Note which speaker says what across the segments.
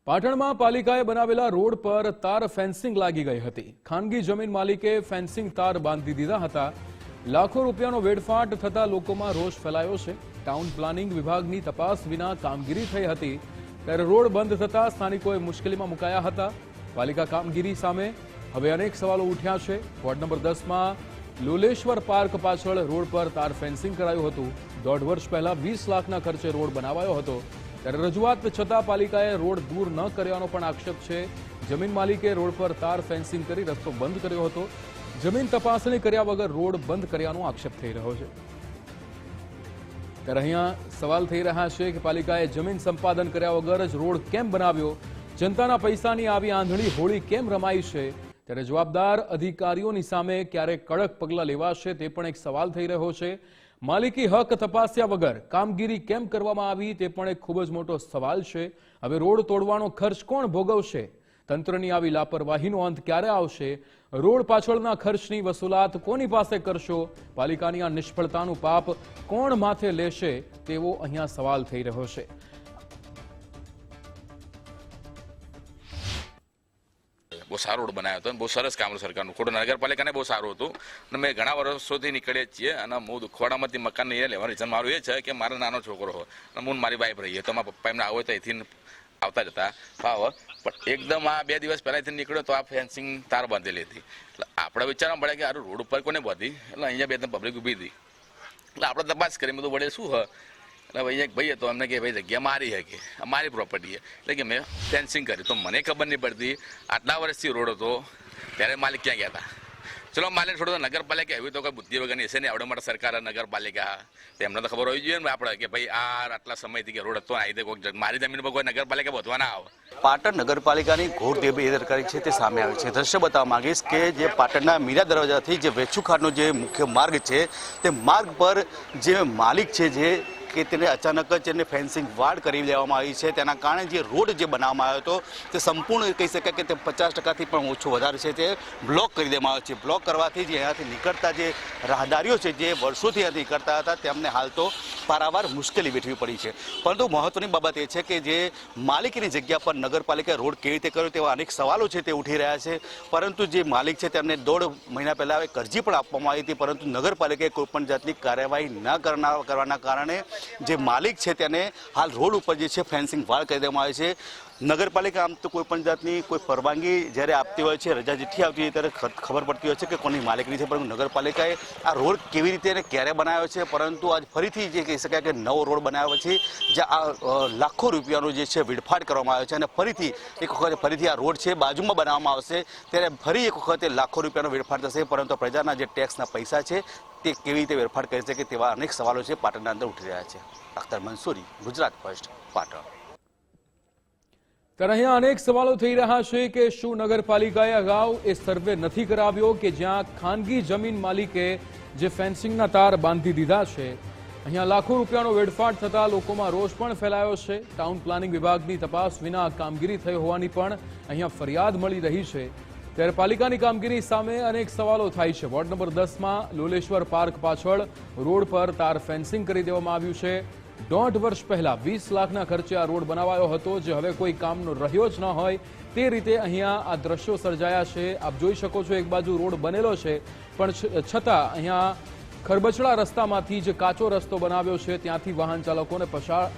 Speaker 1: પાટણમાં પાલિકાએ બનાવેલા રોડ પર તાર ફેન્સિંગ લાગી ગઈ હતી। ખાનગી જમીન માલિકે ફેન્સિંગ તાર બાંધી દીધા હતા। લાખો રૂપિયાનો વેડફાટ થતા લોકોમાં રોષ ફેલાયો છે। ટાઉન પ્લાનિંગ વિભાગની તપાસ વિના કામગીરી થઈ હતી ત્યારે રોડ બંધ થતા સ્થાનિકોએ મુશ્કેલીમાં મુકાયા હતા। પાલિકા કામગીરી સામે હવે અનેક સવાલો ઉઠ્યા છે। વોર્ડ નંબર 10માં લોલેશ્વર પાર્ક પાછળ રોડ પર તાર ફેન્સિંગ કરાયું હતું। 1.5 વર્ષ પહેલા 20 લાખના ખર્ચે રોડ બનાવાયો હતો ત્યારે રજૂઆત છતાં પાલિકાએ રોડ દૂર ન કર્યાનો પણ આક્ષેપ છે। જમીન માલિકે રોડ પર તાર ફેન્સિંગ કરી રસ્તો બંધ કર્યો હતો। જમીન તપાસણી કર્યા વગર રોડ બંધ કર્યાનો આક્ષેપ થઈ રહ્યો છે ત્યારે અહીંયા સવાલ થઈ રહ્યા છે કે પાલિકાએ જમીન સંપાદન કર્યા વગર જ રોડ કેમ બનાવ્યો? જનતાના પૈસાની આવી આંધળી હોળી કેમ રમાઈ છે? ત્યારે જવાબદાર અધિકારીઓની સામે ક્યારે કડક પગલાં લેવાશે તે પણ એક સવાલ થઈ રહ્યો છે। માલિકી હક તપાસ્યા વગર કામગીરી કેમ કરવામાં આવી તે પણ એક ખૂબ જ મોટો સવાલ છે। હવે રોડ તોડવાનો ખર્ચ કોણ ભોગવશે? તંત્રની આવી લાપરવાહીનો અંત ક્યારે આવશે? રોડ પાછળના ખર્ચની વસૂલાત કોની પાસે કરશો? પાલિકાની આ નિષ્ફળતાનું પાપ કોણ માથે લેશે તેવો અહીંયા સવાલ થઈ રહ્યો છે।
Speaker 2: બહુ સારો રોડ બનાવ્યો હતો, બહુ સરસ કામ સરકારનું, ખોટું નગરપાલિકાને બહુ સારું હતું અને મેં ઘણા વર્ષોથી નીકળીએ છીએ અને હું દુખવાડામાંથી મકાન નહીં લેવાનું રીઝન મારું એ છે કે મારો નાનો છોકરો હોય અને હું મારી વાઈફ રહીએ તો મારા પપ્પા એમને આવો તો અહીંથી આવતા જતા પાવર પણ એકદમ આ 2 દિવસ પહેલાંથી નીકળ્યો તો આ ફેન્સિંગ તાર બાંધેલી હતી એટલે આપણે વિચારવા પડે કે આ રોડ ઉપર કોને બાંધી એટલે અહીંયા 2 પબ્લિક ઊભી હતી એટલે આપણે તપાસ કરી બધું વડે શું હોય એટલે ભાઈ એક ભાઈ હતો એમને કે ભાઈ જગ્યા મારી છે કે અમારી પ્રોપર્ટી એટલે કે મેં ફેન્સિંગ કરી તો મને ખબર નહીં પડતી આટલા વર્ષથી રોડ હતો ત્યારે માલિક ક્યાં ગયા હતા? ચલો માલિક છોડો નગરપાલિકા એવી તો કોઈ બુદ્ધિ વગરની હશે ને આવડે માટે સરકાર નગરપાલિકા એમને તો ખબર હોવી જોઈએ ને આપણે કે ભાઈ આ આટલા સમયથી કે રોડ હતો આવી દે કોઈ મારી જમીન પર કોઈ નગરપાલિકા વધવા ના આવે।
Speaker 3: પાટણ નગરપાલિકાની ઘોર બેદરકારી છે તે સામે આવી છે। દ્રશ્ય બતાવવા માંગીશ કે જે પાટણના મીરા દરવાજાથી જે વેચુખાટનો જે મુખ્ય માર્ગ છે તે માર્ગ પર જે માલિક છે જે કે તેને અચાનક જ એને ફેન્સિંગ વાડ કરી દેવામાં આવી છે તેના કારણે જે રોડ જે બનાવવામાં આવ્યો હતો તે સંપૂર્ણ કહી શકાય કે તે 50%થી પણ ઓછો વધારે છે તે બ્લોક કરી દેવામાં આવ્યો છે। બ્લોક કરવાથી જે અહીંયાથી નીકળતા જે રાહદારીઓ છે જે વર્ષોથી અહીંયાથી નીકળતા હતા તેમને હાલ તો પારાવાર મુશ્કેલી વેઠવી પડી છે। પરંતુ મહત્વની બાબત એ છે કે જે માલિકીની જગ્યા પર નગરપાલિકાએ રોડ કેવી રીતે કર્યો તેવા અનેક સવાલો છે તે ઉઠી રહ્યા છે। પરંતુ જે માલિક છે તેમને 1.5 મહિના પહેલાં એક અરજી પણ આપવામાં આવી હતી પરંતુ નગરપાલિકાએ કોઈપણ જાતની કાર્યવાહી ન કરવાના કારણે જે માલિક છે તેને હાલ રોડ ઉપર જે છે ફેન્સિંગ વાળ કરી દેવામાં આવે છે। નગરપાલિકા આમ તો કોઈ પણ જાતની કોઈ પરવાનગી જ્યારે આપતી હોય છે, રજા ચિઠ્ઠી આવતી હોય ત્યારે ખબર પડતી હોય છે કે કોની માલિકની છે પરંતુ નગરપાલિકાએ આ રોડ કેવી રીતે અને ક્યારે બનાવ્યો છે પરંતુ આજ ફરીથી જે કહી શકાય કે નવો રોડ બનાવ્યો છે જે આ લાખો રૂપિયાનો જે છે વેડફાટ કરવામાં આવ્યો છે અને ફરીથી એક વખત ફરીથી આ રોડ છે બાજુમાં બનાવવામાં આવશે ત્યારે ફરી એક વખતે લાખો રૂપિયાનો વેડફાટ થશે પરંતુ પ્રજાના જે ટેક્સના પૈસા છે તે કેવી રીતે વેડફાટ કરી શકે તેવા અનેક સવાલો છે પાટણના અંદર ઉઠી રહ્યા છે। અખ્તર મંસૂરી, ગુજરાત ફર્સ્ટ, પાટણ।
Speaker 1: ત્યારે અહીંયા અનેક સવાલો થઈ રહ્યા છે કે શું નગરપાલિકાએ અગાઉ એ સર્વે નથી કરાવ્યો કે જ્યાં ખાનગી જમીન માલિકે જે ફેન્સિંગના તાર બાંધી દીધા છે? અહીંયા લાખો રૂપિયાનો વેડફાટ થતા લોકોમાં રોષ પણ ફેલાયો છે। ટાઉન પ્લાનિંગ વિભાગની તપાસ વિના કામગીરી થઈ હોવાની પણ અહીંયા ફરિયાદ મળી રહી છે ત્યારે પાલિકાની કામગીરી સામે અનેક સવાલો થાય છે। વોર્ડ નંબર 10માં લોલેશ્વર પાર્ક પાછળ રોડ પર તાર ફેન્સિંગ કરી દેવામાં આવ્યું છે। 1.5 વર્ષ પહેલા 20 લાખના ખર્ચે આ રોડ બનાવાયો હતો જે હવે કોઈ કામનો રહ્યો જ ન હોય તે રીતે અહીંયા આ દ્રશ્યો સર્જાયા છે। આપ જોઈ શકો છો એક બાજુ રોડ બનેલો છે પણ છતાં અહીંયા ખરબચડા રસ્તામાંથી જે કાચો રસ્તો બનાવ્યો છે ત્યાંથી વાહન ચાલકોને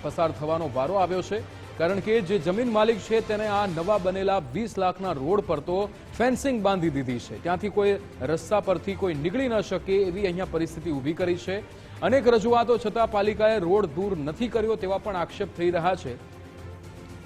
Speaker 1: પસાર થવાનો વારો આવ્યો છે કારણ કે જે જમીન માલિક છે તેને આ નવા બનેલા 20 લાખના રોડ પર તો ફેન્સિંગ બાંધી દીધી છે। ત્યાંથી કોઈ રસ્તા પરથી કોઈ નીકળી ન શકે એવી અહીંયા પરિસ્થિતિ ઊભી કરી છે। અનેક રજૂઆતો છતાં પાલિકાએ રોડ દૂર નથી કર્યો તેવા પણ આક્ષેપ થઈ રહ્યા છે।